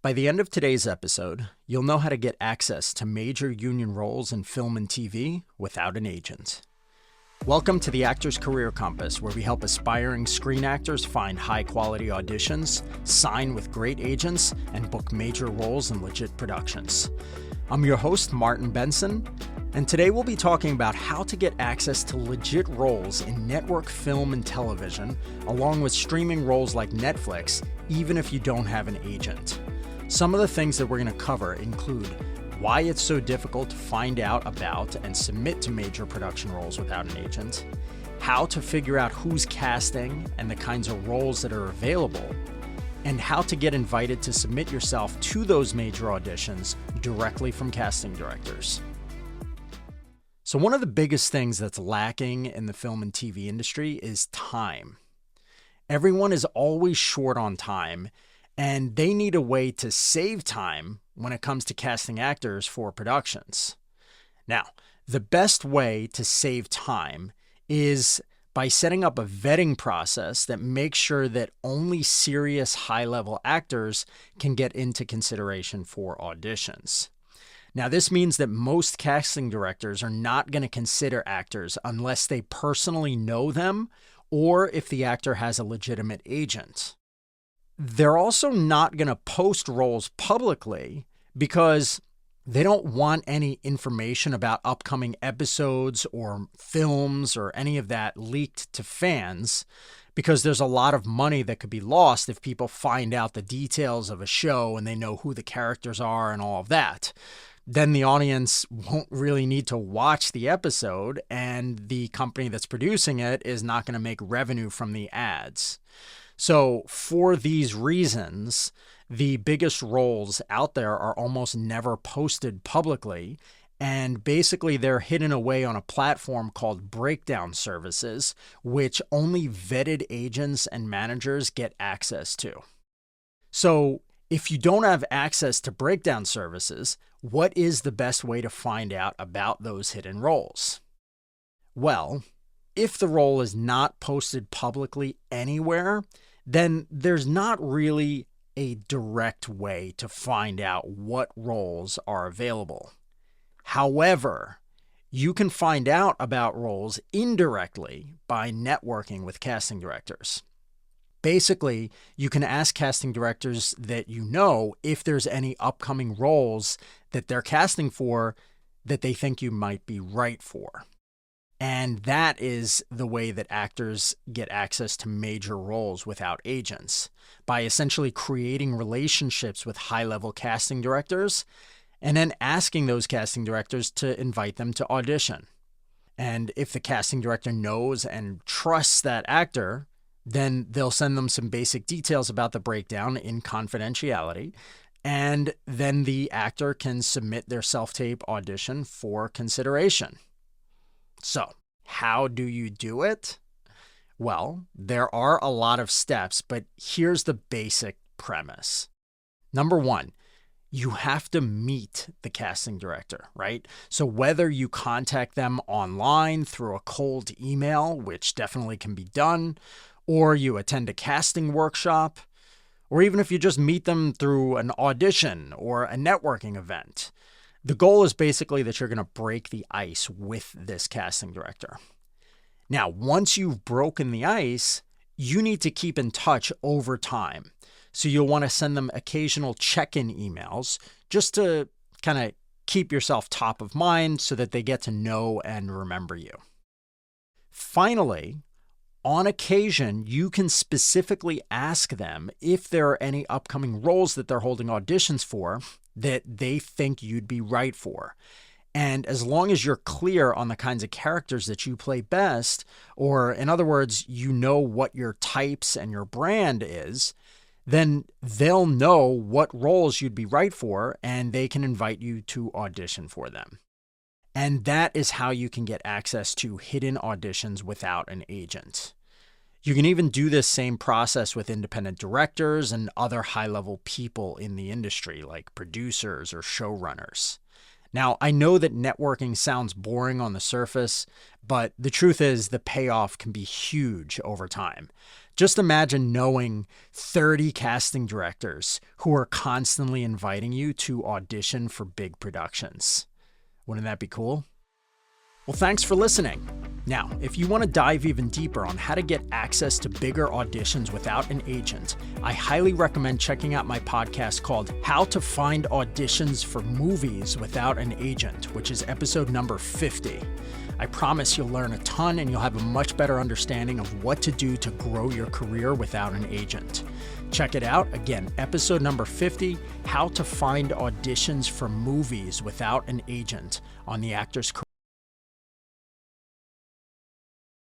By the end of today's episode, you'll know how to get access to major union roles in film and TV without an agent. Welcome to the Actor's Career Compass, where we help aspiring screen actors find high-quality auditions, sign with great agents, and book major roles in legit productions. I'm your host, Martin Benson, and today we'll be talking about how to get access to legit roles in network film and television, along with streaming roles like Netflix, even if you don't have an agent. Some of the things that we're going to cover include why it's so difficult to find out about and submit to major production roles without an agent, how to figure out who's casting and the kinds of roles that are available, and how to get invited to submit yourself to those major auditions directly from casting directors. So one of the biggest things that's lacking in the film and TV industry is time. Everyone is always short on time, and they need a way to save time when it comes to casting actors for productions. Now, the best way to save time is by setting up a vetting process that makes sure that only serious high-level actors can get into consideration for auditions. Now, this means that most casting directors are not going to consider actors unless they personally know them or if the actor has a legitimate agent. They're also not going to post roles publicly because they don't want any information about upcoming episodes or films or any of that leaked to fans, because there's a lot of money that could be lost if people find out the details of a show and they know who the characters are and all of that. Then the audience won't really need to watch the episode, and the company that's producing it is not going to make revenue from the ads. So for these reasons, the biggest roles out there are almost never posted publicly, and basically they're hidden away on a platform called breakdown services, which only vetted agents and managers get access to. So if you don't have access to breakdown services, what is the best way to find out about those hidden roles? Well, if the role is not posted publicly anywhere, then there's not really a direct way to find out what roles are available. However, you can find out about roles indirectly by networking with casting directors. Basically, you can ask casting directors that you know if there's any upcoming roles that they're casting for that they think you might be right for. And that is the way that actors get access to major roles without agents, by essentially creating relationships with high-level casting directors and then asking those casting directors to invite them to audition. And if the casting director knows and trusts that actor, then they'll send them some basic details about the breakdown in confidentiality, and then the actor can submit their self-tape audition for consideration. So, how do you do it? Well, there are a lot of steps, but here's the basic premise. Number one, you have to meet the casting director, right? So whether you contact them online through a cold email, which definitely can be done, or you attend a casting workshop, or even if you just meet them through an audition or a networking event, the goal is basically that you're going to break the ice with this casting director. Now, once you've broken the ice, you need to keep in touch over time. So you'll want to send them occasional check-in emails just to kind of keep yourself top of mind so that they get to know and remember you. Finally, on occasion, you can specifically ask them if there are any upcoming roles that they're holding auditions for that they think you'd be right for. And as long as you're clear on the kinds of characters that you play best, or in other words, you know what your types and your brand is, then they'll know what roles you'd be right for, and they can invite you to audition for them. And that is how you can get access to hidden auditions without an agent. You can even do this same process with independent directors and other high-level people in the industry, like producers or showrunners. Now, I know that networking sounds boring on the surface, but the truth is the payoff can be huge over time. Just imagine knowing 30 casting directors who are constantly inviting you to audition for big productions. Wouldn't that be cool? Well, thanks for listening. Now, if you want to dive even deeper on how to get access to bigger auditions without an agent, I highly recommend checking out my podcast called How to Find Auditions for Movies Without an Agent, which is episode number 50. I promise you'll learn a ton and you'll have a much better understanding of what to do to grow your career without an agent. Check it out. Again, episode number 50, How to Find Auditions for Movies Without an Agent on the Actors Career